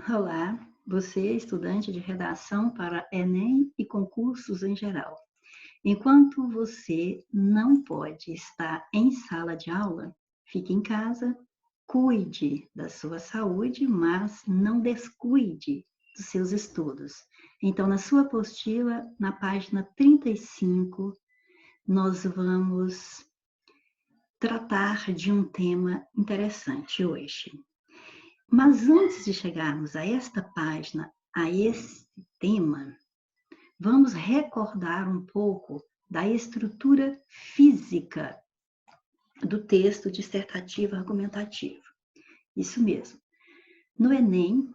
Olá, você é estudante de redação para Enem e concursos em geral. Enquanto você não pode estar em sala de aula, fique em casa, cuide da sua saúde, mas não descuide dos seus estudos. Então, na sua apostila, na página 35, nós vamos tratar de um tema interessante hoje. Mas antes de chegarmos a esta página, a esse tema, vamos recordar um pouco da estrutura física do texto dissertativo argumentativo. Isso mesmo. No Enem,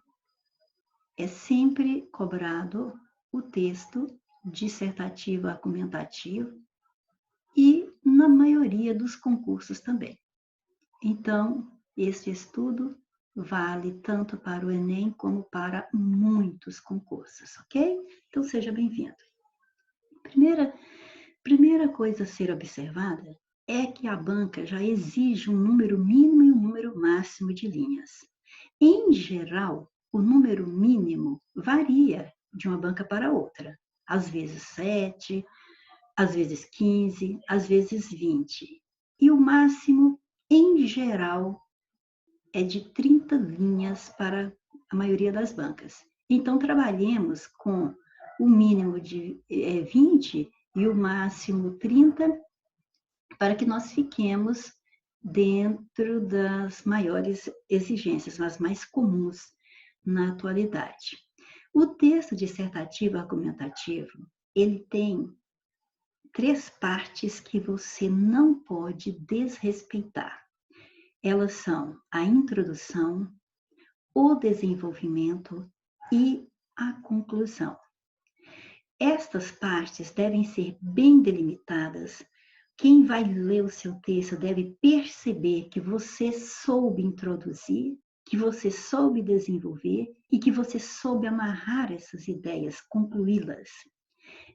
é sempre cobrado o texto dissertativo argumentativo e na maioria dos concursos também. Então, este estudo vale tanto para o Enem como para muitos concursos, ok? Então, seja bem-vindo. Primeira coisa a ser observada é que a banca já exige um número mínimo e um número máximo de linhas. Em geral, o número mínimo varia de uma banca para outra. Às vezes 7, às vezes 15, às vezes 20. E o máximo, em geral, é de 30 linhas para a maioria das bancas. Então, trabalhemos com o mínimo de 20 e o máximo 30 para que nós fiquemos dentro das maiores exigências, as mais comuns na atualidade. O texto dissertativo argumentativo, ele tem 3 partes que você não pode desrespeitar. Elas são a introdução, o desenvolvimento e a conclusão. Estas partes devem ser bem delimitadas. Quem vai ler o seu texto deve perceber que você soube introduzir, que você soube desenvolver e que você soube amarrar essas ideias, concluí-las.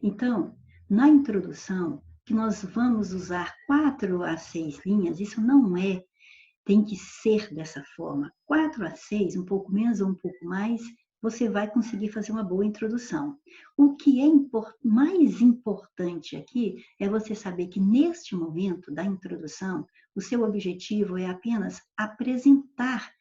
Então, na introdução, que nós vamos usar 4 a 6 linhas, isso não tem que ser dessa forma. 4 a 6, um pouco menos ou um pouco mais, você vai conseguir fazer uma boa introdução. O que é mais importante aqui é você saber que neste momento da introdução, o seu objetivo é apenas apresentar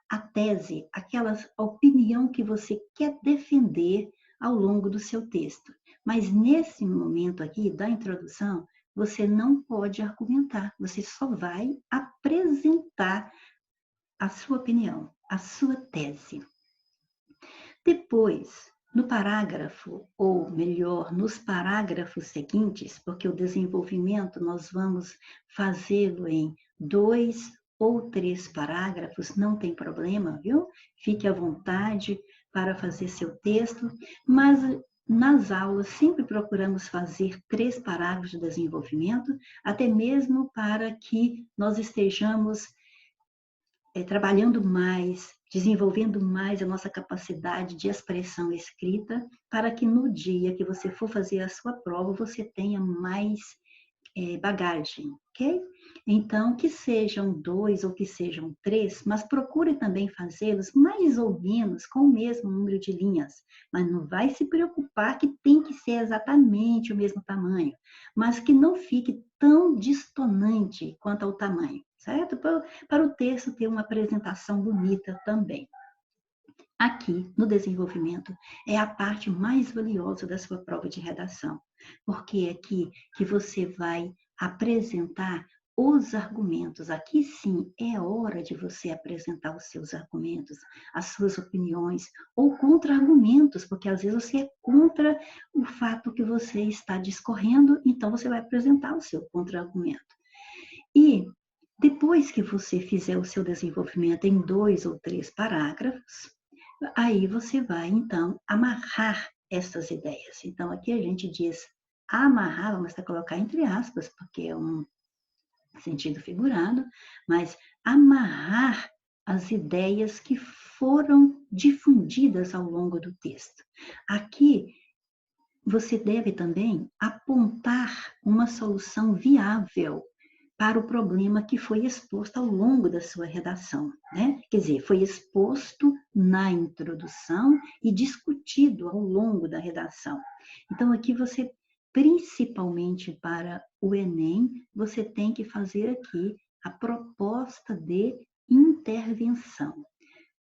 a tese, aquela opinião que você quer defender ao longo do seu texto. Mas nesse momento aqui da introdução, você não pode argumentar, você só vai apresentar a sua opinião, a sua tese. Depois, no parágrafo, ou melhor, nos parágrafos seguintes, porque o desenvolvimento nós vamos fazê-lo em 2 ou 3 parágrafos, não tem problema, viu? Fique à vontade para fazer seu texto, mas nas aulas sempre procuramos fazer 3 parágrafos de desenvolvimento, até mesmo para que nós estejamos trabalhando mais, desenvolvendo mais a nossa capacidade de expressão escrita, para que no dia que você for fazer a sua prova, você tenha mais bagagem, ok? Então, que sejam 2 ou que sejam 3, mas procure também fazê-los mais ou menos com o mesmo número de linhas. Mas não vai se preocupar que tem que ser exatamente o mesmo tamanho, mas que não fique tão distonante quanto ao tamanho, certo? Para o texto ter uma apresentação bonita também. Aqui, no desenvolvimento, é a parte mais valiosa da sua prova de redação, porque é aqui que você vai apresentar os argumentos. Aqui sim é hora de você apresentar os seus argumentos, as suas opiniões ou contra-argumentos, porque às vezes você é contra o fato que você está discorrendo, então você vai apresentar o seu contra-argumento. E depois que você fizer o seu desenvolvimento em 2 ou 3 parágrafos, aí você vai, então, amarrar essas ideias. Então, aqui a gente diz amarrar, vamos até colocar entre aspas, porque é um sentido figurado, mas amarrar as ideias que foram difundidas ao longo do texto. Aqui, você deve também apontar uma solução viável para o problema que foi exposto ao longo da sua redação, né? Quer dizer, foi exposto na introdução e discutido ao longo da redação. Então, aqui você, principalmente para o Enem, você tem que fazer aqui a proposta de intervenção.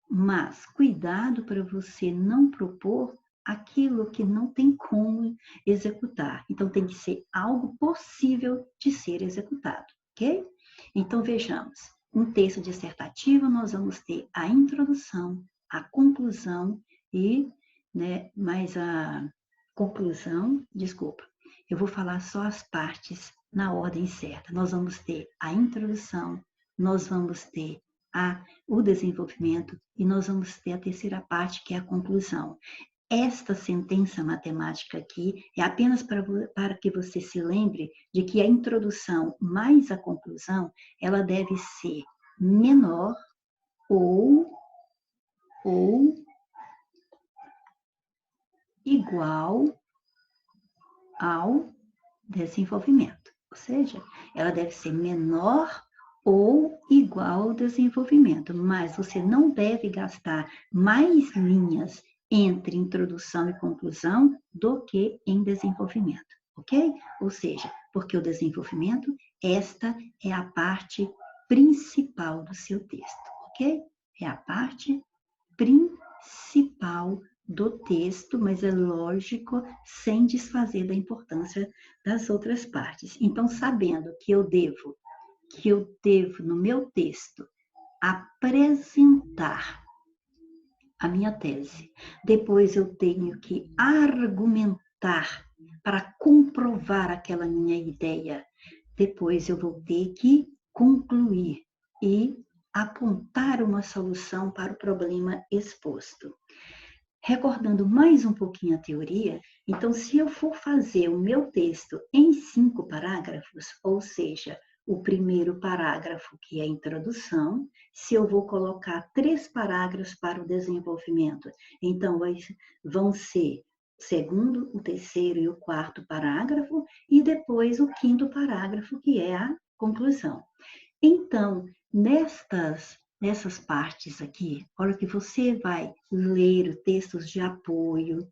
Mas cuidado para você não propor aquilo que não tem como executar. Então, tem que ser algo possível de ser executado, ok? Então, vejamos. Um texto dissertativo, nós vamos ter a introdução, a conclusão e, né, mais a conclusão, desculpa, eu vou falar só as partes na ordem certa. Nós vamos ter a introdução, nós vamos ter o desenvolvimento e nós vamos ter a terceira parte, que é a conclusão. Esta sentença matemática aqui é apenas para que você se lembre de que a introdução mais a conclusão, ela deve ser menor ou igual ao desenvolvimento. Ou seja, ela deve ser menor ou igual ao desenvolvimento, mas você não deve gastar mais linhas entre introdução e conclusão do que em desenvolvimento, ok? Ou seja, porque o desenvolvimento, esta é a parte principal do seu texto, ok? É a parte principal do texto, mas é lógico, sem desfazer da importância das outras partes. Então, sabendo que eu devo, no meu texto, apresentar a minha tese, depois eu tenho que argumentar para comprovar aquela minha ideia, depois eu vou ter que concluir e apontar uma solução para o problema exposto. Recordando mais um pouquinho a teoria, então, se eu for fazer o meu texto em 5 parágrafos, ou seja, o primeiro parágrafo, que é a introdução, se eu vou colocar 3 parágrafos para o desenvolvimento, então vão ser o segundo, o terceiro e o quarto parágrafo, e depois o quinto parágrafo, que é a conclusão. Então, nessas partes aqui, a hora que você vai ler textos de apoio,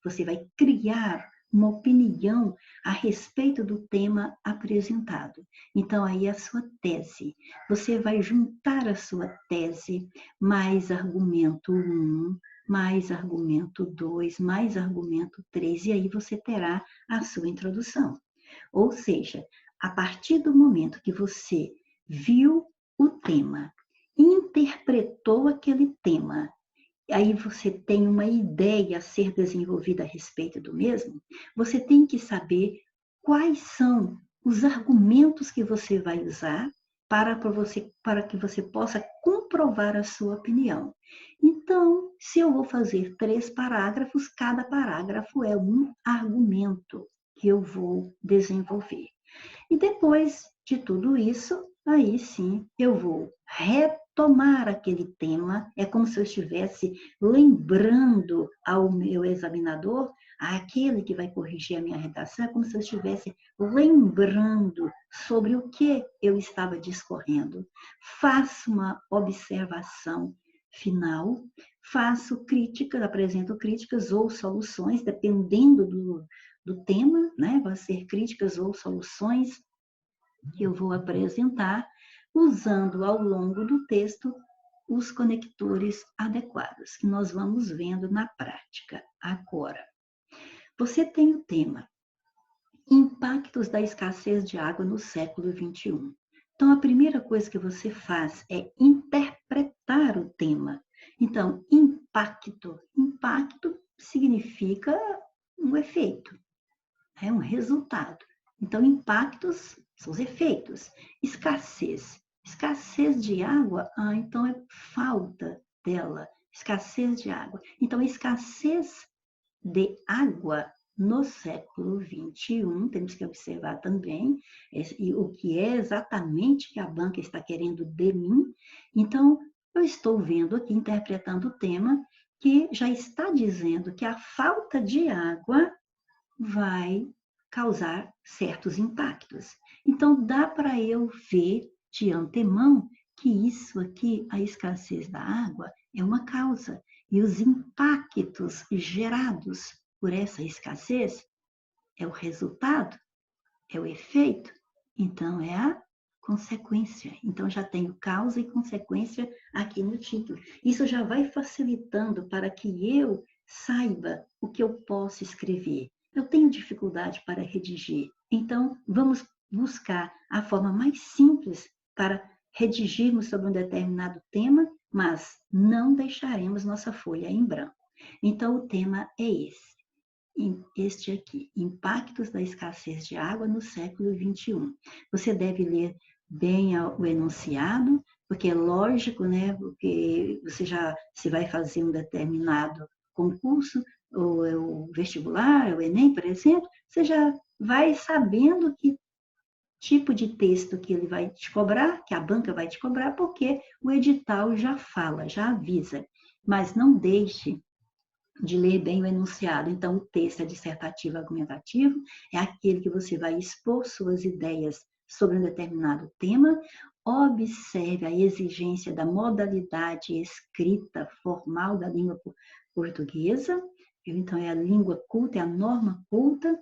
você vai criar uma opinião a respeito do tema apresentado. Então, aí é a sua tese. Você vai juntar a sua tese mais argumento 1, mais argumento 2, mais argumento 3, e aí você terá a sua introdução. Ou seja, a partir do momento que você viu o tema, interpretou aquele tema, aí você tem uma ideia a ser desenvolvida a respeito do mesmo, você tem que saber quais são os argumentos que você vai usar para que você possa comprovar a sua opinião. Então, se eu vou fazer 3 parágrafos, cada parágrafo é um argumento que eu vou desenvolver. E depois de tudo isso, aí sim eu vou retomar aquele tema. É como se eu estivesse lembrando ao meu examinador, aquele que vai corrigir a minha redação, é como se eu estivesse lembrando sobre o que eu estava discorrendo. Faço uma observação final, faço críticas, apresento críticas ou soluções, dependendo do tema, né? Vai ser críticas ou soluções que eu vou apresentar, usando ao longo do texto os conectores adequados, que nós vamos vendo na prática agora. Você tem o tema Impactos da escassez de água no século XXI. Então, a primeira coisa que você faz é interpretar o tema. Então, impacto significa um efeito, é um resultado. Então, impactos são os efeitos. Escassez de água, então é falta dela. Escassez de água. Então, escassez de água no século XXI, temos que observar também o que é exatamente que a banca está querendo de mim. Então, eu estou vendo aqui, interpretando o tema, que já está dizendo que a falta de água vai causar certos impactos. Então, dá para eu ver de antemão que isso aqui, a escassez da água, é uma causa. E os impactos gerados por essa escassez é o resultado, é o efeito. Então, é a consequência. Então, já tenho causa e consequência aqui no título. Isso já vai facilitando para que eu saiba o que eu posso escrever. Eu tenho dificuldade para redigir. Então, vamos buscar a forma mais simples para redigirmos sobre um determinado tema, mas não deixaremos nossa folha em branco. Então, o tema é esse. Este aqui, Impactos da Escassez de Água no século XXI. Você deve ler bem o enunciado, porque é lógico, né? Porque você já se vai fazer um determinado concurso, ou é o vestibular, o Enem, por exemplo, você já vai sabendo que tipo de texto que ele vai te cobrar, que a banca vai te cobrar, porque o edital já fala, já avisa. Mas não deixe de ler bem o enunciado. Então, o texto é dissertativo argumentativo, é aquele que você vai expor suas ideias sobre um determinado tema. Observe a exigência da modalidade escrita formal da língua portuguesa. Então, é a língua culta, é a norma culta.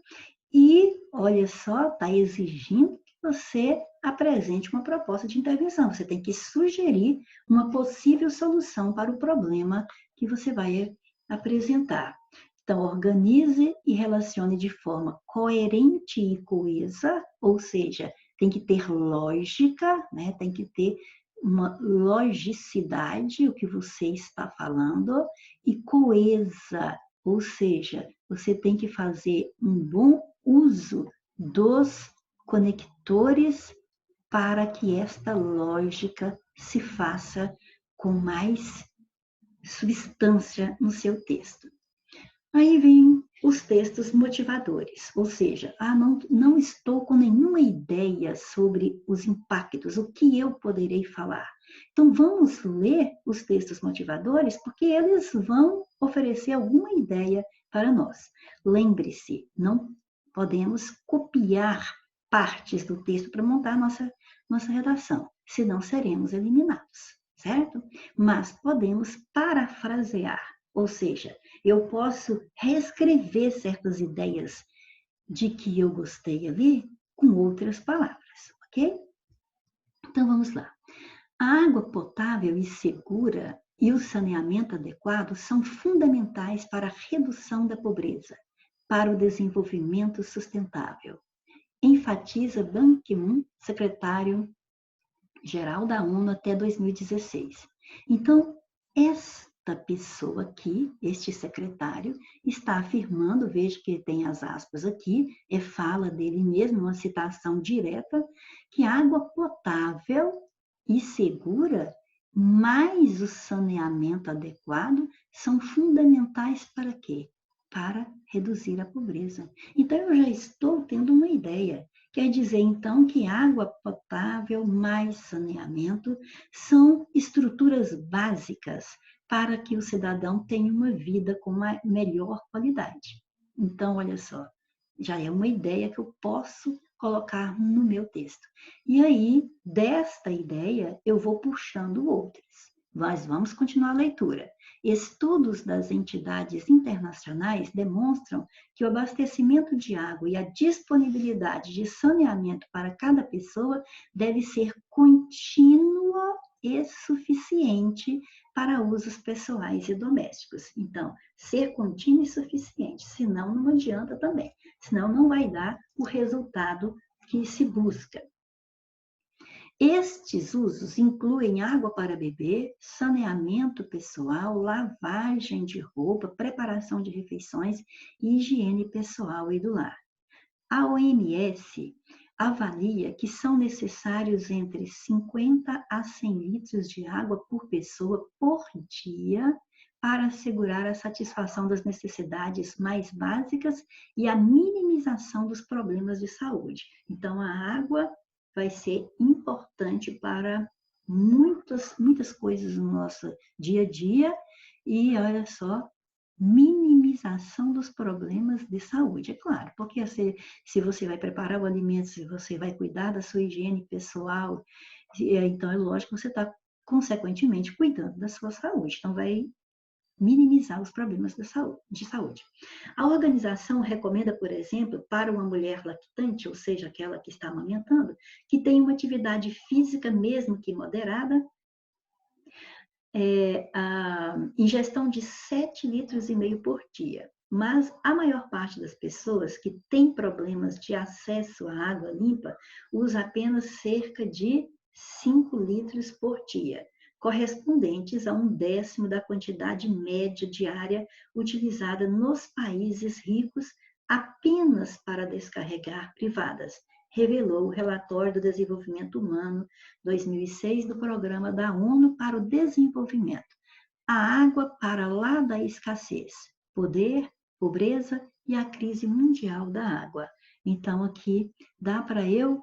E, olha só, está exigindo que você apresente uma proposta de intervenção. Você tem que sugerir uma possível solução para o problema que você vai apresentar. Então, organize e relacione de forma coerente e coesa, ou seja, tem que ter lógica, né? Tem que ter uma logicidade, o que você está falando, e coesa, ou seja, você tem que fazer um bom uso dos conectores para que esta lógica se faça com mais substância no seu texto. Aí vem os textos motivadores, ou seja, não estou com nenhuma ideia sobre os impactos, o que eu poderei falar. Então, vamos ler os textos motivadores, porque eles vão oferecer alguma ideia para nós. Lembre-se, não podemos copiar partes do texto para montar nossa redação, senão seremos eliminados, certo? Mas podemos parafrasear, ou seja, eu posso reescrever certas ideias de que eu gostei ali com outras palavras, ok? Então vamos lá. A água potável e segura e o saneamento adequado são fundamentais para a redução da pobreza, para o desenvolvimento sustentável. Enfatiza Ban Ki-moon, secretário-geral da ONU até 2016. Então, esta pessoa aqui, este secretário, está afirmando, veja que tem as aspas aqui, fala dele mesmo, uma citação direta, que a água potável e segura, mais o saneamento adequado, são fundamentais para quê? Para reduzir a pobreza. Então, eu já estou tendo uma ideia. Quer dizer, então, que água potável mais saneamento são estruturas básicas para que o cidadão tenha uma vida com uma melhor qualidade. Então, olha só, já é uma ideia que eu posso colocar no meu texto. E aí, desta ideia, eu vou puxando outras. Mas vamos continuar a leitura. Estudos das entidades internacionais demonstram que o abastecimento de água e a disponibilidade de saneamento para cada pessoa deve ser contínua e suficiente para usos pessoais e domésticos. Então, ser contínuo e suficiente, senão não adianta também, senão não vai dar o resultado que se busca. Estes usos incluem água para beber, saneamento pessoal, lavagem de roupa, preparação de refeições e higiene pessoal e do lar. A OMS avalia que são necessários entre 50 a 100 litros de água por pessoa por dia para assegurar a satisfação das necessidades mais básicas e a minimização dos problemas de saúde. Então, a água vai ser importante para muitas coisas no nosso dia a dia e, olha só, minimização dos problemas de saúde, é claro, porque se você vai preparar o alimento, se você vai cuidar da sua higiene pessoal, então é lógico que você está, consequentemente, cuidando da sua saúde, então vai minimizar os problemas de saúde. A organização recomenda, por exemplo, para uma mulher lactante, ou seja, aquela que está amamentando, que tenha uma atividade física, mesmo que moderada, a ingestão de 7,5 litros por dia. Mas a maior parte das pessoas que tem problemas de acesso à água limpa usa apenas cerca de 5 litros por dia, correspondentes a 1/10 da quantidade média diária utilizada nos países ricos apenas para descarregar privadas, revelou o relatório do Desenvolvimento Humano 2006 do Programa da ONU para o Desenvolvimento. A água para lá da escassez, poder, pobreza e a crise mundial da água. Então, aqui dá para eu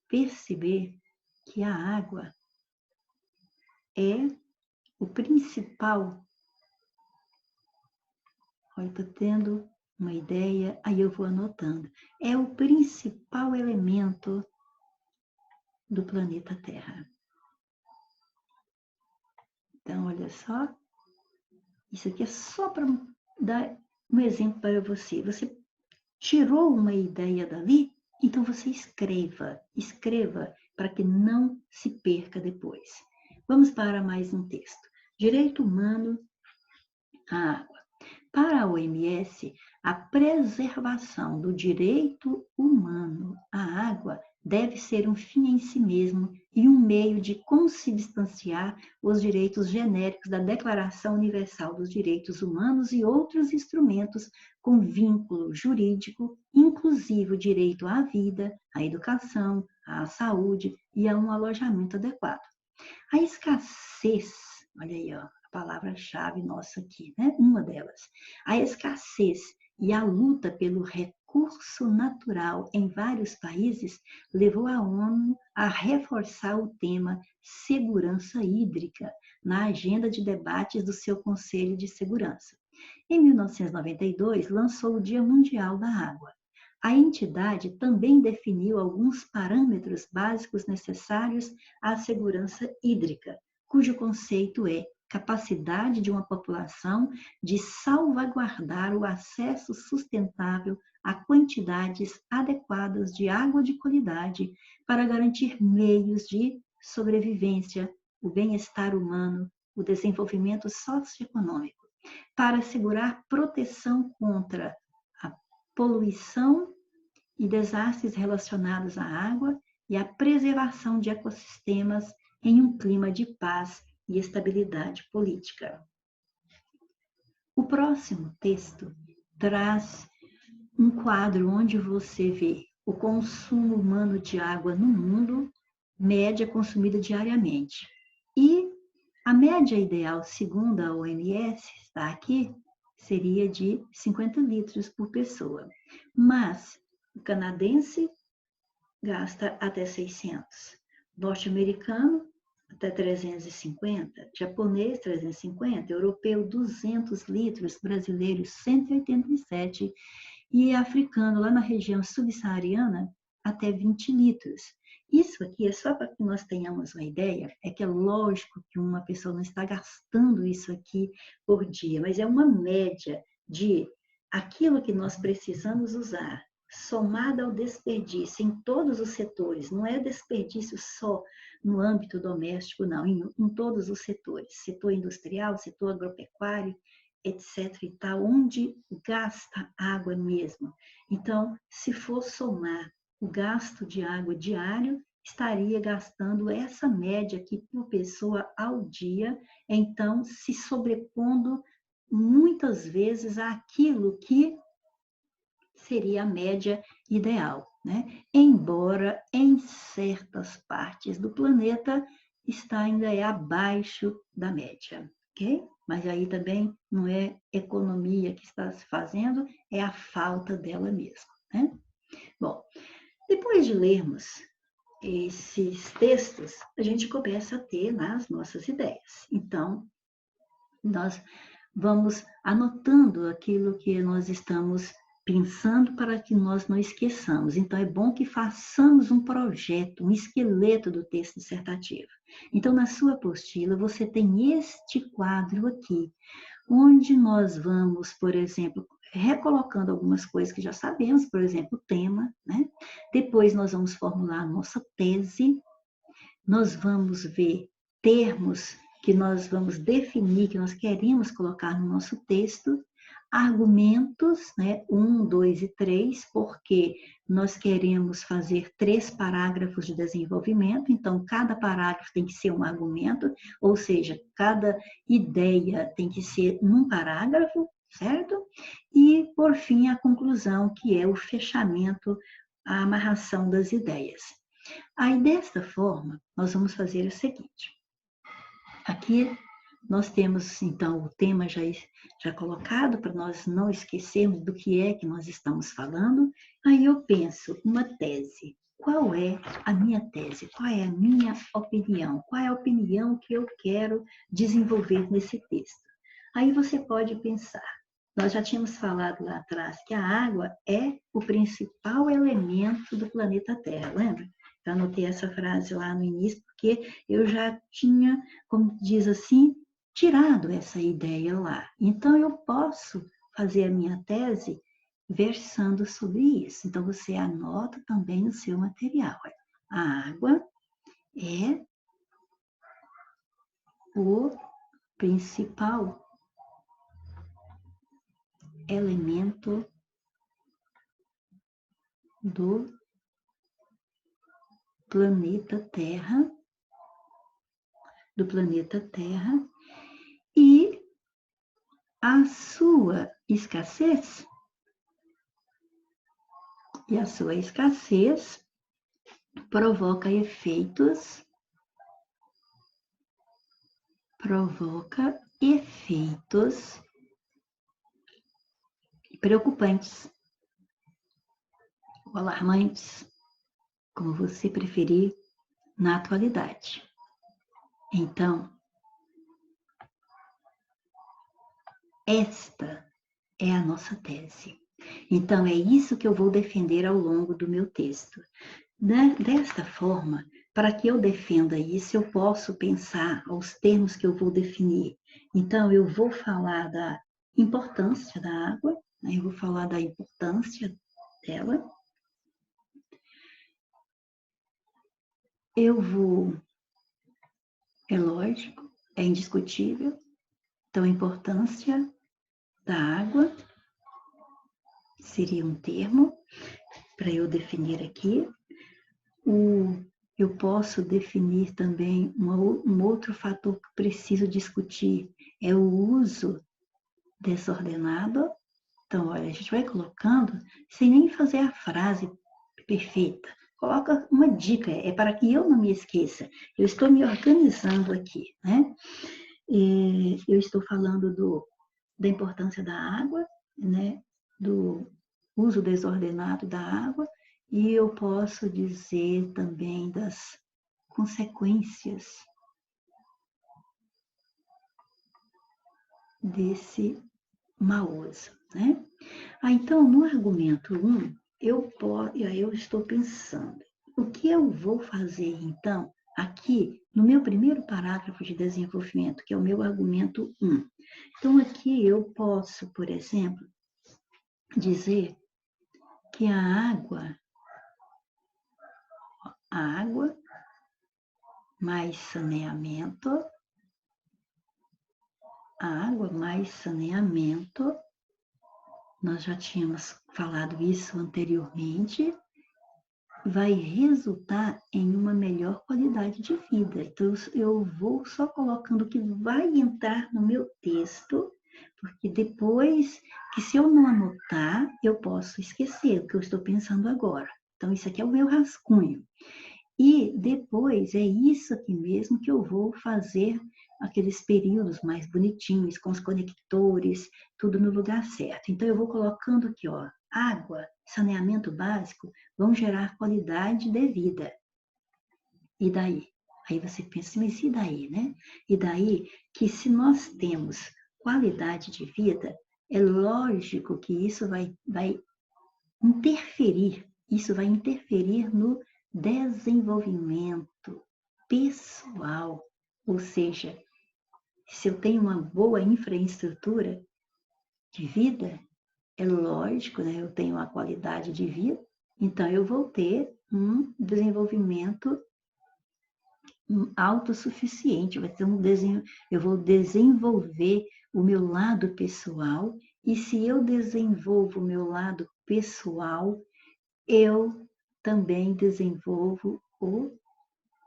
perceber que a água é o principal. Olha, estou tendo uma ideia, aí eu vou anotando. É o principal elemento do planeta Terra. Então, olha só, isso aqui é só para dar um exemplo para você. Você tirou uma ideia dali, então você escreva para que não se perca depois. Vamos para mais um texto. Direito humano à água. Para a OMS, a preservação do direito humano à água deve ser um fim em si mesmo e um meio de consubstanciar os direitos genéricos da Declaração Universal dos Direitos Humanos e outros instrumentos com vínculo jurídico, inclusive o direito à vida, à educação, à saúde e a um alojamento adequado. A escassez, olha aí, ó, palavra-chave nossa aqui, né? Uma delas. A escassez e a luta pelo recurso natural em vários países levou a ONU a reforçar o tema segurança hídrica na agenda de debates do seu Conselho de Segurança. Em 1992, lançou o Dia Mundial da Água. A entidade também definiu alguns parâmetros básicos necessários à segurança hídrica, cujo conceito é capacidade de uma população de salvaguardar o acesso sustentável a quantidades adequadas de água de qualidade para garantir meios de sobrevivência, o bem-estar humano, o desenvolvimento socioeconômico, para assegurar proteção contra a poluição e desastres relacionados à água e a preservação de ecossistemas em um clima de paz e estabilidade política. O próximo texto traz um quadro onde você vê o consumo humano de água no mundo, média consumida diariamente. E a média ideal, segundo a OMS, está aqui, seria de 50 litros por pessoa. Mas o canadense gasta até 600, norte-americano até 350, japonês 350, europeu 200 litros, brasileiro 187 e africano lá na região subsaariana até 20 litros. Isso aqui é só para que nós tenhamos uma ideia, é que é lógico que uma pessoa não está gastando isso aqui por dia, mas é uma média de aquilo que nós precisamos usar, somada ao desperdício em todos os setores, não é desperdício só no âmbito doméstico, não, em todos os setores, setor industrial, setor agropecuário, etc. e tal, onde gasta água mesmo. Então, se for somar o gasto de água diário, estaria gastando essa média aqui por pessoa ao dia, então se sobrepondo muitas vezes àquilo que seria a média ideal, né? Embora em certas partes do planeta está ainda abaixo da média, ok? Mas aí também não é economia que está se fazendo, é a falta dela mesmo, né? Bom, depois de lermos esses textos, a gente começa a ter as nossas ideias. Então, nós vamos anotando aquilo que nós estamos pensando para que nós não esqueçamos. Então, é bom que façamos um projeto, um esqueleto do texto dissertativo. Então, na sua apostila, você tem este quadro aqui, onde nós vamos, por exemplo, recolocando algumas coisas que já sabemos, por exemplo, o tema, né? Depois nós vamos formular a nossa tese, nós vamos ver termos que nós vamos definir, que nós queremos colocar no nosso texto, argumentos, né, 1, 2 e 3, porque nós queremos fazer 3 parágrafos de desenvolvimento, então cada parágrafo tem que ser um argumento, ou seja, cada ideia tem que ser num parágrafo, certo? E, por fim, a conclusão, que é o fechamento, a amarração das ideias. Aí, desta forma, nós vamos fazer o seguinte. Aqui nós temos, então, o tema já colocado, para nós não esquecermos do que é que nós estamos falando. Aí eu penso, uma tese. Qual é a minha tese? Qual é a minha opinião? Qual é a opinião que eu quero desenvolver nesse texto? Aí você pode pensar, nós já tínhamos falado lá atrás que a água é o principal elemento do planeta Terra, lembra? Eu anotei essa frase lá no início, porque eu já tinha, como diz assim, tirado essa ideia lá. Então, eu posso fazer a minha tese versando sobre isso. Então, você anota também no seu material. A água é o principal elemento do planeta Terra, e a sua escassez provoca efeitos preocupantes ou alarmantes, como você preferir, na atualidade. Então, esta é a nossa tese. Então, é isso que eu vou defender ao longo do meu texto. Desta forma, para que eu defenda isso, eu posso pensar os termos que eu vou definir. Então, eu vou falar da importância da água, né? Eu vou falar da importância dela. É lógico, é indiscutível, então a importância da água seria um termo para eu definir aqui. Eu posso definir também um outro fator que preciso discutir, é o uso desordenado. Então, olha, a gente vai colocando sem nem fazer a frase perfeita. Coloca uma dica, é para que eu não me esqueça. Eu estou me organizando aqui, né? Eu estou falando da importância da água, né? Do uso desordenado da água, e eu posso dizer também das consequências desse mau uso, né? Então, no argumento 1, eu estou pensando, o que eu vou fazer, então, aqui no meu primeiro parágrafo de desenvolvimento, que é o meu argumento 1. Então, aqui eu posso, por exemplo, dizer que a água mais saneamento, nós já tínhamos falado isso anteriormente, vai resultar em uma melhor qualidade de vida. Então, eu vou só colocando o que vai entrar no meu texto, porque depois, que se eu não anotar, eu posso esquecer o que eu estou pensando agora. Então, isso aqui é o meu rascunho. E depois, é isso aqui mesmo que eu vou fazer aqueles períodos mais bonitinhos, com os conectores, tudo no lugar certo. Então, eu vou colocando aqui, ó, água, saneamento básico, vão gerar qualidade de vida. E daí? Aí você pensa, mas e daí, né? E daí que se nós temos qualidade de vida, é lógico que isso vai interferir, isso vai interferir no desenvolvimento pessoal. Ou seja, se eu tenho uma boa infraestrutura de vida, é lógico, né? Eu tenho uma qualidade de vida, então eu vou ter um desenvolvimento autossuficiente, eu vou desenvolver o meu lado pessoal, e se eu desenvolvo o meu lado pessoal, eu também desenvolvo o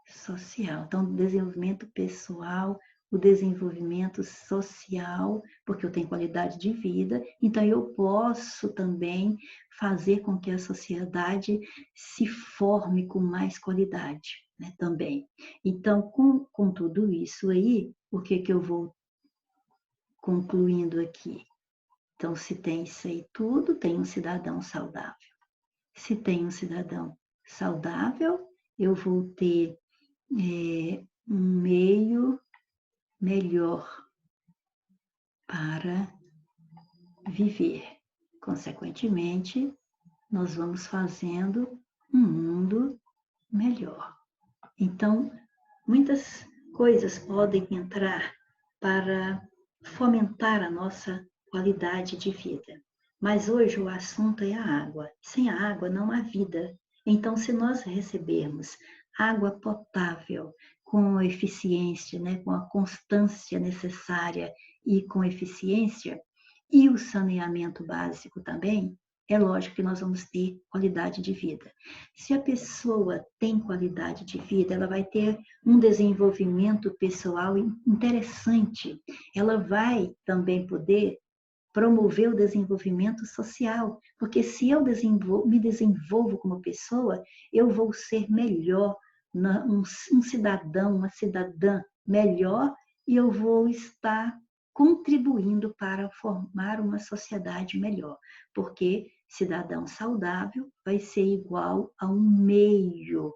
social. Então, o desenvolvimento pessoal, o desenvolvimento social, porque eu tenho qualidade de vida, então eu posso também fazer com que a sociedade se forme com mais qualidade, né, também. Então, com tudo isso aí, o que eu vou concluindo aqui? Então, se tem isso aí tudo, tem um cidadão saudável. Se tem um cidadão saudável, eu vou ter um meio melhor para viver. Consequentemente, nós vamos fazendo um mundo melhor. Então, muitas coisas podem entrar para fomentar a nossa qualidade de vida. Mas hoje o assunto é a água. Sem a água não há vida. Então, se nós recebermos água potável com eficiência, né, com a constância necessária e com eficiência, e o saneamento básico também, é lógico que nós vamos ter qualidade de vida. Se a pessoa tem qualidade de vida, ela vai ter um desenvolvimento pessoal interessante. Ela vai também poder promover o desenvolvimento social, porque se eu me desenvolvo como pessoa, eu vou ser melhor, um cidadão, uma cidadã melhor, e eu vou estar contribuindo para formar uma sociedade melhor, porque cidadão saudável vai ser igual a um meio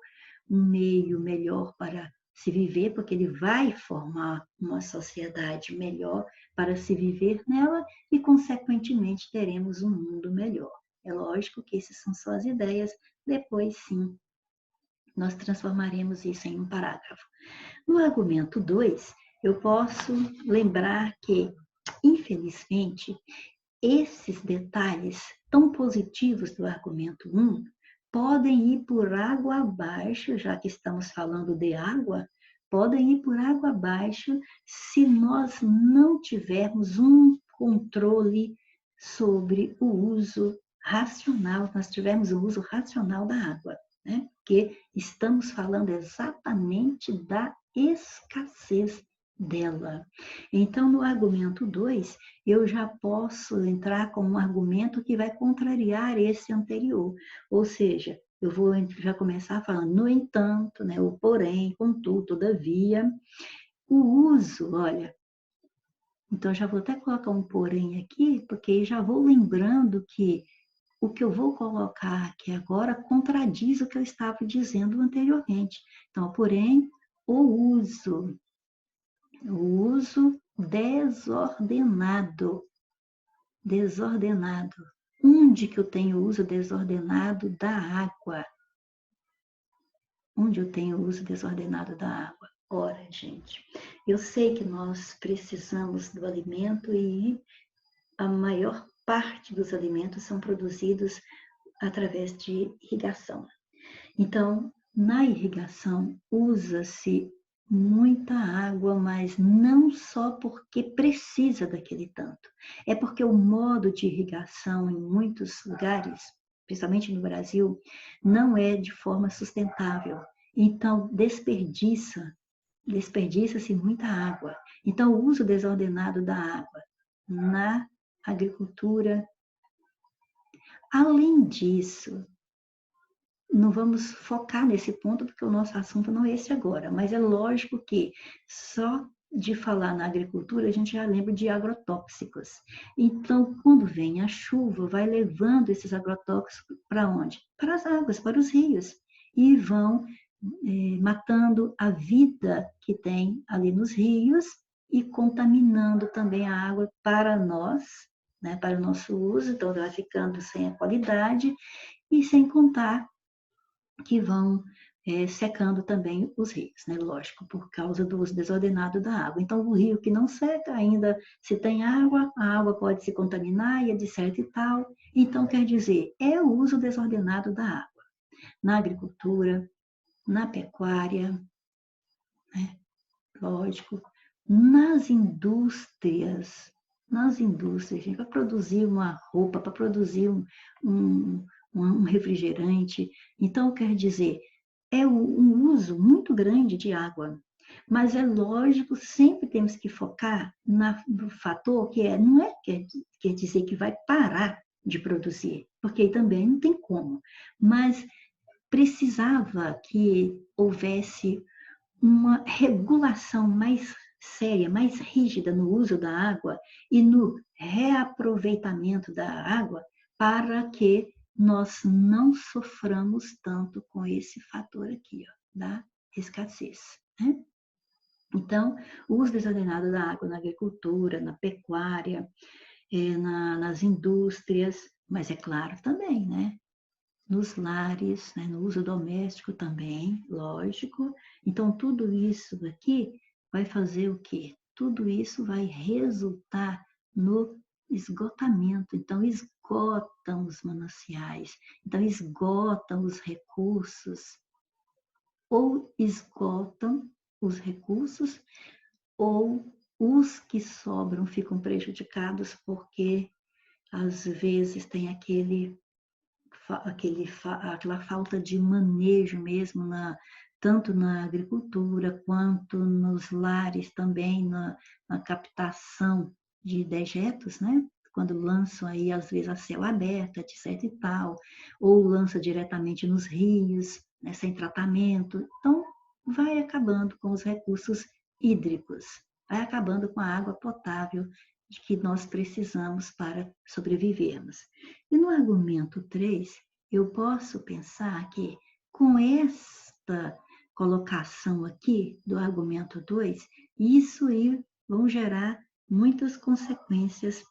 melhor para se viver, porque ele vai formar uma sociedade melhor para se viver nela e, consequentemente, teremos um mundo melhor. É lógico que essas são só as ideias, depois sim, nós transformaremos isso em um parágrafo. No argumento 2, eu posso lembrar que, infelizmente, esses detalhes tão positivos do argumento 1 podem ir por água abaixo, já que estamos falando de água, podem ir por água abaixo se nós não tivermos um controle sobre o uso racional, nós tivermos o uso racional da água, né? Porque estamos falando exatamente da escassez dela. Então, no argumento 2, eu já posso entrar com um argumento que vai contrariar esse anterior. Ou seja, eu vou já começar falando, no entanto, né, o porém, contudo, todavia, o uso, olha, então já vou até colocar um porém aqui, porque já vou lembrando que o que eu vou colocar aqui agora contradiz o que eu estava dizendo anteriormente. Então, porém, o uso desordenado. Desordenado. Onde que eu tenho uso desordenado da água? Onde eu tenho uso desordenado da água? Ora, gente, eu sei que nós precisamos do alimento e a maior parte dos alimentos são produzidos através de irrigação. Então, na irrigação, usa-se muita água, mas não só porque precisa daquele tanto. É porque o modo de irrigação em muitos lugares, principalmente no Brasil, não é de forma sustentável. Então, desperdiça-se muita água. Então, o uso desordenado da água na agricultura. Além disso, não vamos focar nesse ponto, porque o nosso assunto não é esse agora, mas é lógico que só de falar na agricultura, a gente já lembra de agrotóxicos. Então, quando vem a chuva, vai levando esses agrotóxicos para onde? Para as águas, para os rios, e vão matando a vida que tem ali nos rios, e contaminando também a água para nós, né, para o nosso uso, então vai ficando sem a qualidade, e sem contar que vão secando também os rios, né? Lógico, por causa do uso desordenado da água. Então, o rio que não seca, ainda se tem água, a água pode se contaminar e etc e tal. Então, quer dizer, é o uso desordenado da água na agricultura, na pecuária, né? Lógico, nas indústrias, gente, para produzir uma roupa, para produzir um refrigerante. Então, quer dizer, é um uso muito grande de água. Mas é lógico, sempre temos que focar no fator que não é quer dizer que vai parar de produzir, porque aí também não tem como. Mas precisava que houvesse uma regulação mais séria, mais rígida no uso da água e no reaproveitamento da água para que nós não soframos tanto com esse fator aqui, ó, da escassez. Né? Então, o uso desordenado da água na agricultura, na pecuária, nas indústrias, mas é claro também, né? Nos lares, né, no uso doméstico também, lógico. Então, tudo isso aqui vai fazer o quê? Tudo isso vai resultar no esgotamento. Então, esgotam os mananciais, então, esgotam os recursos, ou esgotam os recursos, ou os que sobram ficam prejudicados porque, às vezes, tem aquela falta de manejo mesmo, tanto na agricultura quanto nos lares também, na captação de dejetos, né? Quando lançam aí, às vezes, a céu aberto, etc e tal, ou lança diretamente nos rios, né, sem tratamento. Então, vai acabando com os recursos hídricos, vai acabando com a água potável de que nós precisamos para sobrevivermos. E no argumento 3, eu posso pensar que com esta colocação aqui do argumento 2, isso aí vão gerar muitas consequências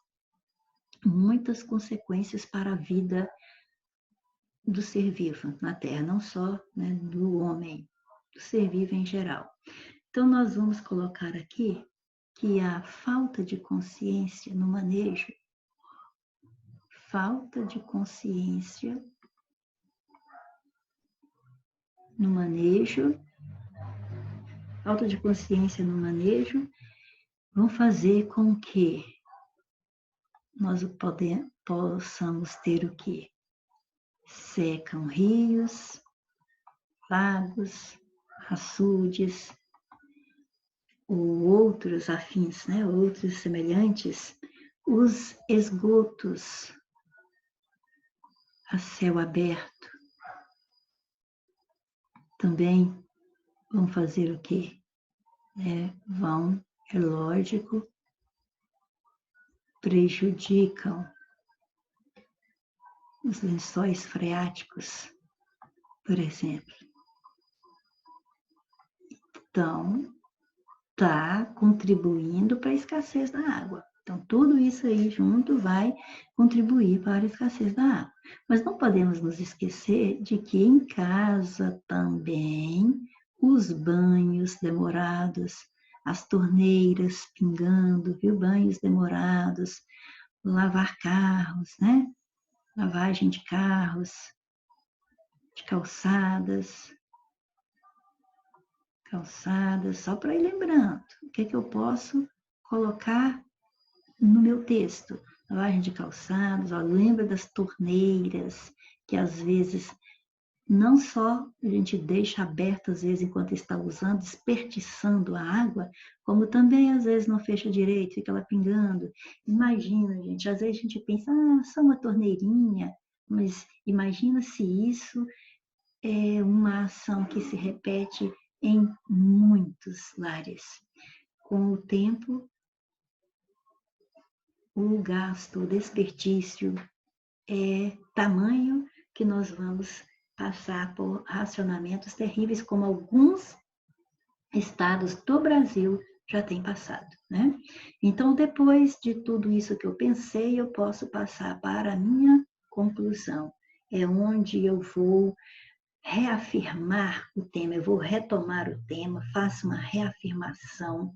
para a vida do ser vivo na Terra, não só, né, do homem, do ser vivo em geral. Então, nós vamos colocar aqui que a falta de consciência no manejo, falta de consciência no manejo vão fazer com que nós possamos ter o quê? Secam rios, lagos, açudes, ou outros afins, né? Outros semelhantes, os esgotos a céu aberto também vão fazer o quê? Vão, é lógico, prejudicam os lençóis freáticos, por exemplo. Então, está contribuindo para a escassez da água. Então, tudo isso aí junto vai contribuir para a escassez da água. Mas não podemos nos esquecer de que em casa também os banhos demorados, as torneiras pingando, viu? Banhos demorados, lavar carros, né? Lavagem de carros, de calçadas, só para ir lembrando. O que eu posso colocar no meu texto? Lavagem de calçados, lembra das torneiras, que às vezes não só a gente deixa aberta, às vezes, enquanto está usando, desperdiçando a água, como também, às vezes, não fecha direito, fica lá pingando. Imagina, gente, às vezes a gente pensa, só uma torneirinha, mas imagina se isso é uma ação que se repete em muitos lares. Com o tempo, o gasto, o desperdício é tamanho que nós vamos passar por racionamentos terríveis, como alguns estados do Brasil já tem passado, né? Então, depois de tudo isso que eu pensei, eu posso passar para a minha conclusão. É onde eu vou reafirmar o tema, eu vou retomar o tema, faço uma reafirmação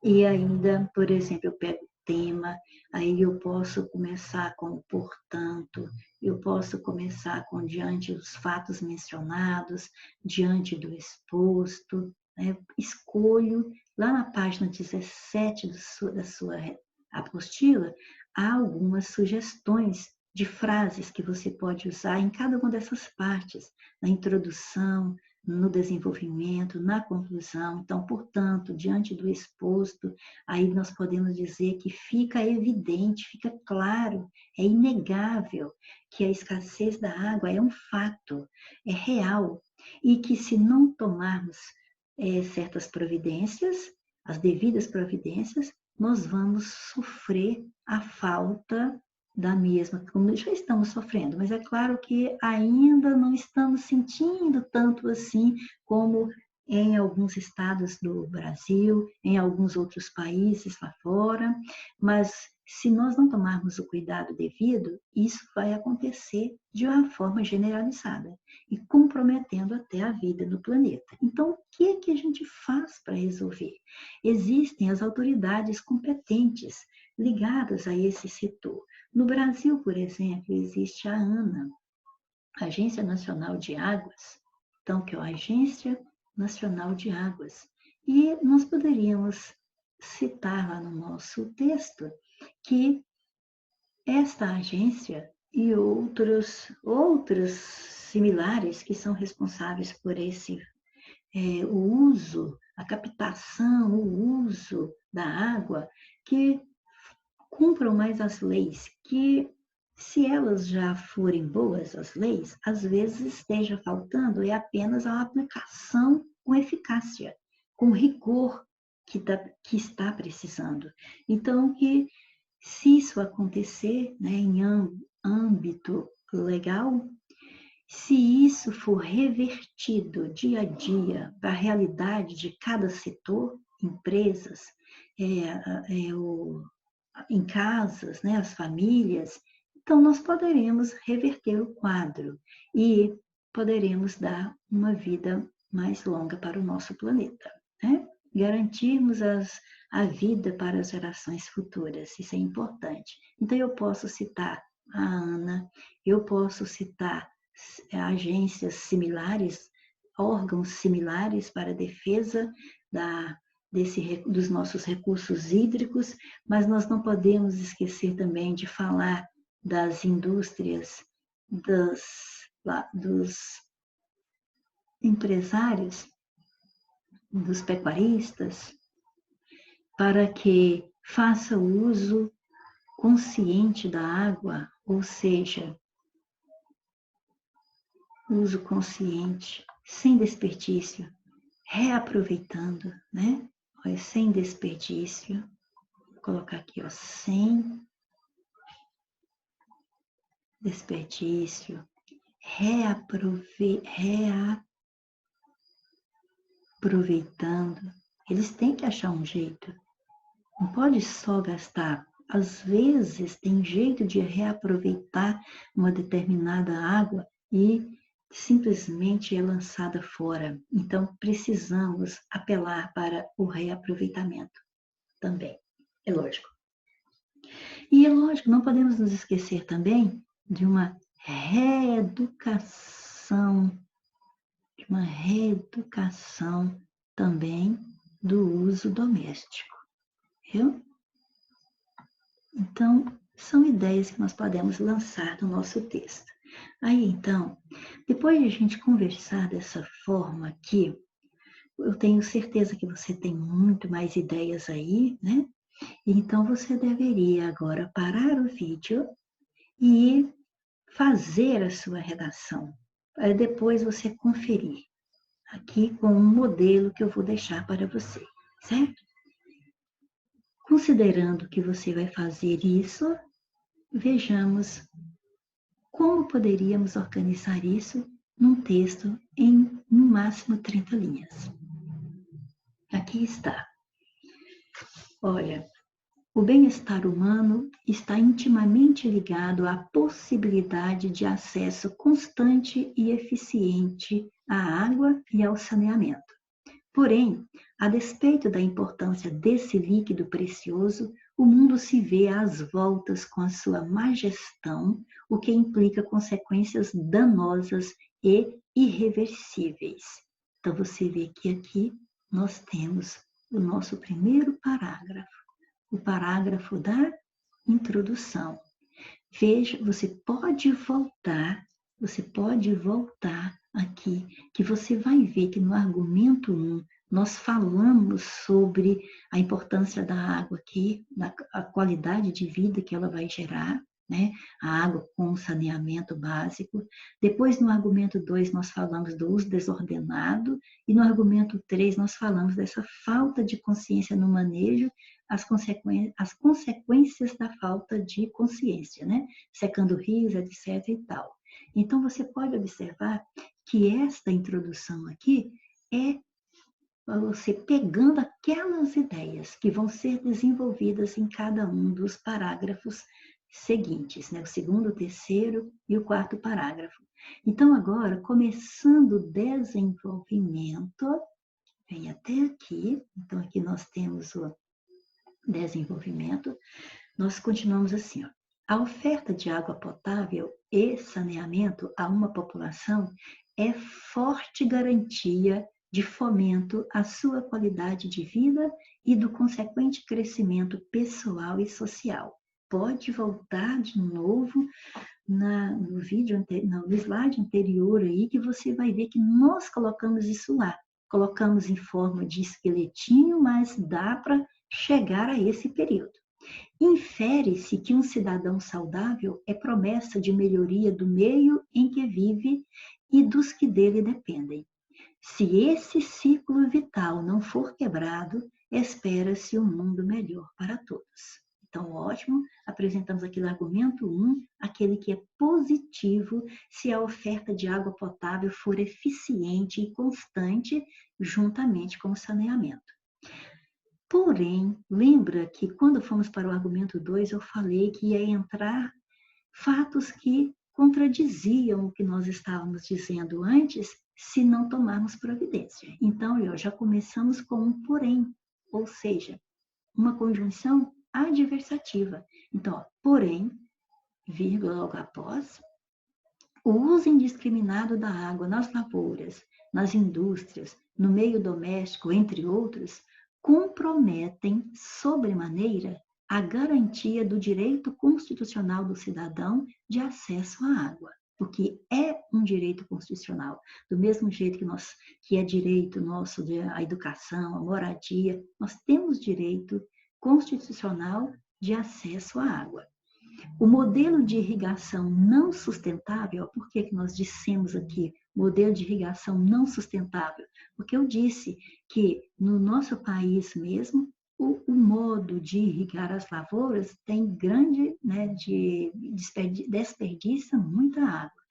e ainda, por exemplo, eu pego o tema, aí eu posso começar com o portanto, eu posso começar com diante dos fatos mencionados, diante do exposto, né? Escolho, lá na página 17 da sua apostila, há algumas sugestões de frases que você pode usar em cada uma dessas partes, na introdução, no desenvolvimento, na conclusão. Então, portanto, diante do exposto, aí nós podemos dizer que fica evidente, fica claro, é inegável que a escassez da água é um fato, é real, e que se não tomarmos certas providências, as devidas providências, nós vamos sofrer a falta da mesma, como já estamos sofrendo, mas é claro que ainda não estamos sentindo tanto assim como em alguns estados do Brasil, em alguns outros países lá fora, mas se nós não tomarmos o cuidado devido, isso vai acontecer de uma forma generalizada e comprometendo até a vida no planeta. Então, o que é que a gente faz para resolver? Existem as autoridades competentes ligadas a esse setor. No Brasil, por exemplo, existe a ANA, Agência Nacional de Águas, então, que é a Agência Nacional de Águas. E nós poderíamos citar lá no nosso texto que esta agência e outros similares que são responsáveis por esse o uso, a captação, o uso da água, que cumpram mais as leis, que se elas já forem boas, as leis, às vezes esteja faltando é apenas a aplicação com eficácia, com rigor que está precisando. Então, que se isso acontecer, né, em âmbito legal, se isso for revertido dia a dia para a realidade de cada setor, empresas, em casas, né, as famílias, então nós poderemos reverter o quadro e poderemos dar uma vida mais longa para o nosso planeta, né? Garantirmos a vida para as gerações futuras, isso é importante. Então eu posso citar a ANA, eu posso citar agências similares, órgãos similares para a defesa dos nossos recursos hídricos, mas nós não podemos esquecer também de falar das indústrias, dos empresários, dos pecuaristas, para que faça o uso consciente da água, ou seja, uso consciente, sem desperdício, reaproveitando, né? Sem desperdício. Vou colocar aqui, ó, sem desperdício, reaproveitando. Eles têm que achar um jeito. Não pode só gastar. Às vezes tem jeito de reaproveitar uma determinada água e simplesmente é lançada fora. Então, precisamos apelar para o reaproveitamento também. É lógico. E é lógico, não podemos nos esquecer também de uma reeducação também do uso doméstico, viu? Então, são ideias que nós podemos lançar no nosso texto. Aí, então, depois de a gente conversar dessa forma aqui, eu tenho certeza que você tem muito mais ideias aí, né? Então, você deveria agora parar o vídeo e fazer a sua redação, para depois você conferir aqui com um modelo que eu vou deixar para você, certo? Considerando que você vai fazer isso, vejamos como poderíamos organizar isso num texto em, no máximo, 30 linhas. Aqui está. Olha, o bem-estar humano está intimamente ligado à possibilidade de acesso constante e eficiente à água e ao saneamento. Porém, a despeito da importância desse líquido precioso, o mundo se vê às voltas com a sua má gestão, o que implica consequências danosas e irreversíveis. Então, você vê que aqui nós temos o nosso primeiro parágrafo, o parágrafo da introdução. Veja, você pode voltar aqui, que você vai ver que no argumento 1, nós falamos sobre a importância da água aqui, a qualidade de vida que ela vai gerar, né? A água com saneamento básico. Depois, no argumento 2, nós falamos do uso desordenado, e no argumento 3, nós falamos dessa falta de consciência no manejo, as consequências da falta de consciência, né? Secando rios, etc. e tal. Então, você pode observar que esta introdução aqui é você pegando aquelas ideias que vão ser desenvolvidas em cada um dos parágrafos seguintes, né? O segundo, o terceiro e o quarto parágrafo. Então, agora, começando o desenvolvimento, vem até aqui. Então, aqui nós temos o desenvolvimento. Nós continuamos assim, ó. A oferta de água potável e saneamento a uma população é forte garantia de fomento à sua qualidade de vida e do consequente crescimento pessoal e social. Pode voltar de novo no vídeo, no slide anterior aí, que você vai ver que nós colocamos isso lá. Colocamos em forma de esqueletinho, mas dá para chegar a esse período. Infere-se que um cidadão saudável é promessa de melhoria do meio em que vive e dos que dele dependem. Se esse ciclo vital não for quebrado, espera-se um mundo melhor para todos. Então, ótimo, apresentamos aqui o argumento 1, aquele que é positivo se a oferta de água potável for eficiente e constante, juntamente com o saneamento. Porém, lembra que quando fomos para o argumento 2, eu falei que ia entrar fatos que contradiziam o que nós estávamos dizendo antes, se não tomarmos providência. Então, já começamos com um porém, ou seja, uma conjunção adversativa. Então, porém, vírgula logo após, o uso indiscriminado da água nas lavouras, nas indústrias, no meio doméstico, entre outros, comprometem sobremaneira a garantia do direito constitucional do cidadão de acesso à água, porque é um direito constitucional, do mesmo jeito que é direito nosso à educação, à moradia, nós temos direito constitucional de acesso à água. O modelo de irrigação não sustentável, por que nós dissemos aqui modelo de irrigação não sustentável? Porque eu disse que no nosso país mesmo, o modo de irrigar as lavouras tem grande, né, desperdiça muita água.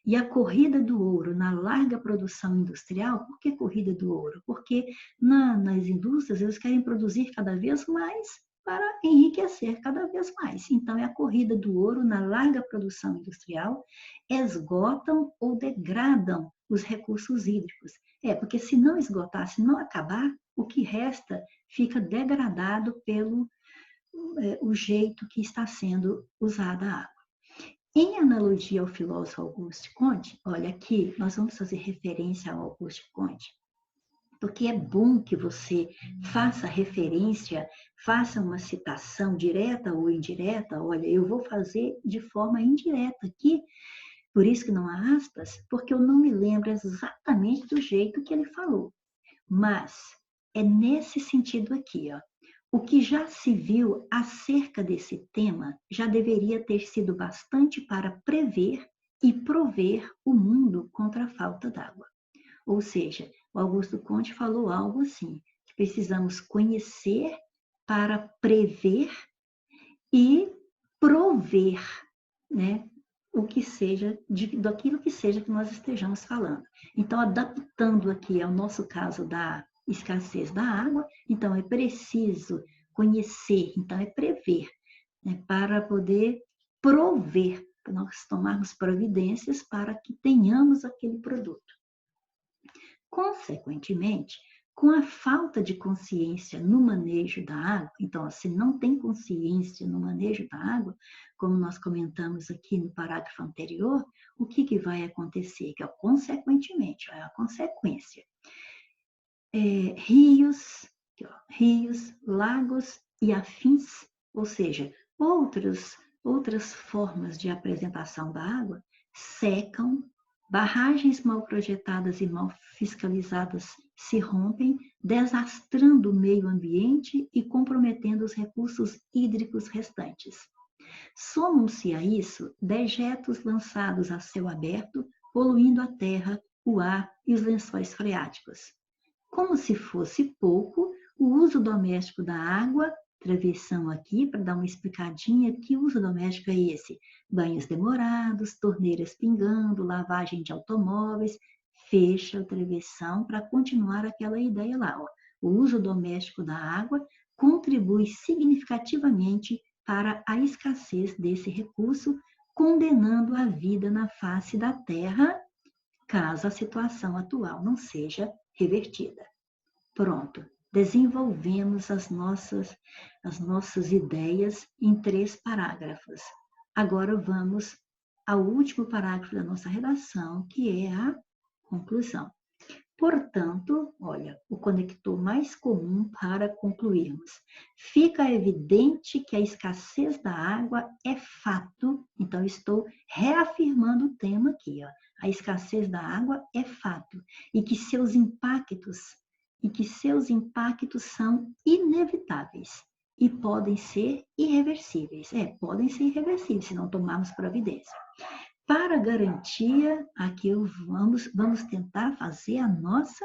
E a corrida do ouro na larga produção industrial, por que corrida do ouro? Porque nas indústrias eles querem produzir cada vez mais para enriquecer cada vez mais. Então, é a corrida do ouro na larga produção industrial, esgotam ou degradam os recursos hídricos. Porque se não esgotar, se não acabar, o que resta fica degradado pelo o jeito que está sendo usada a água. Em analogia ao filósofo Auguste Comte, olha aqui, nós vamos fazer referência ao Auguste Comte, porque é bom que você faça referência, faça uma citação direta ou indireta. Olha, eu vou fazer de forma indireta aqui, por isso que não há aspas, porque eu não me lembro exatamente do jeito que ele falou. Mas é nesse sentido aqui, ó. O que já se viu acerca desse tema já deveria ter sido bastante para prever e prover o mundo contra a falta d'água. Ou seja, o Augusto Comte falou algo assim, que precisamos conhecer para prever e prover, né, o que seja, daquilo que seja que nós estejamos falando. Então, adaptando aqui ao nosso caso da escassez da água, então é preciso conhecer, então é prever, né? Para poder prover, para nós tomarmos providências para que tenhamos aquele produto. Consequentemente, com a falta de consciência no manejo da água, então, se não tem consciência no manejo da água, como nós comentamos aqui no parágrafo anterior, o que vai acontecer? Que, consequentemente, é a consequência. Rios, lagos e afins, ou seja, outras formas de apresentação da água, secam, barragens mal projetadas e mal fiscalizadas se rompem, desastrando o meio ambiente e comprometendo os recursos hídricos restantes. Somam-se a isso dejetos lançados a céu aberto, poluindo a terra, o ar e os lençóis freáticos. Como se fosse pouco, o uso doméstico da água, travessão aqui, para dar uma explicadinha, que uso doméstico é esse? Banhos demorados, torneiras pingando, lavagem de automóveis, fecha o travessão para continuar aquela ideia lá. Ó. O uso doméstico da água contribui significativamente para a escassez desse recurso, condenando a vida na face da terra, caso a situação atual não seja revertida. Pronto, desenvolvemos as nossas ideias em 3 parágrafos. Agora vamos ao último parágrafo da nossa redação, que é a conclusão. Portanto, olha, o conector mais comum para concluirmos. Fica evidente que a escassez da água é fato, então estou reafirmando o tema aqui, ó. A escassez da água é fato e que seus impactos são inevitáveis e podem ser irreversíveis. Podem ser irreversíveis se não tomarmos providência. Para garantia, aqui vamos tentar fazer a nossa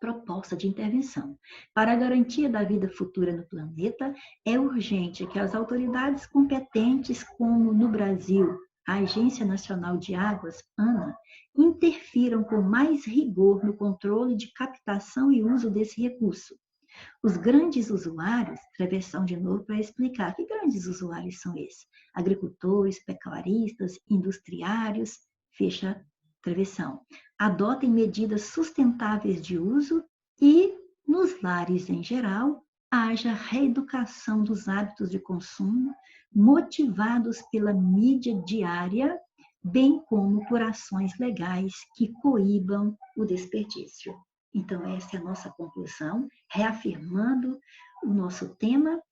proposta de intervenção. Para a garantia da vida futura no planeta, é urgente que as autoridades competentes, como no Brasil, a Agência Nacional de Águas, ANA, interfiram com mais rigor no controle de captação e uso desse recurso. Os grandes usuários, travessão de novo para explicar, que grandes usuários são esses? Agricultores, pecuaristas, industriários, fecha travessão. Adotem medidas sustentáveis de uso e, nos lares em geral, haja reeducação dos hábitos de consumo, motivados pela mídia diária, bem como por ações legais que coíbam o desperdício. Então, essa é a nossa conclusão, reafirmando o nosso tema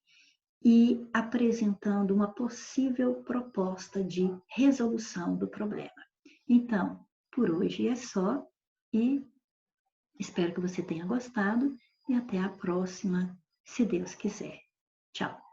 e apresentando uma possível proposta de resolução do problema. Então, por hoje é só e espero que você tenha gostado e até a próxima, se Deus quiser. Tchau!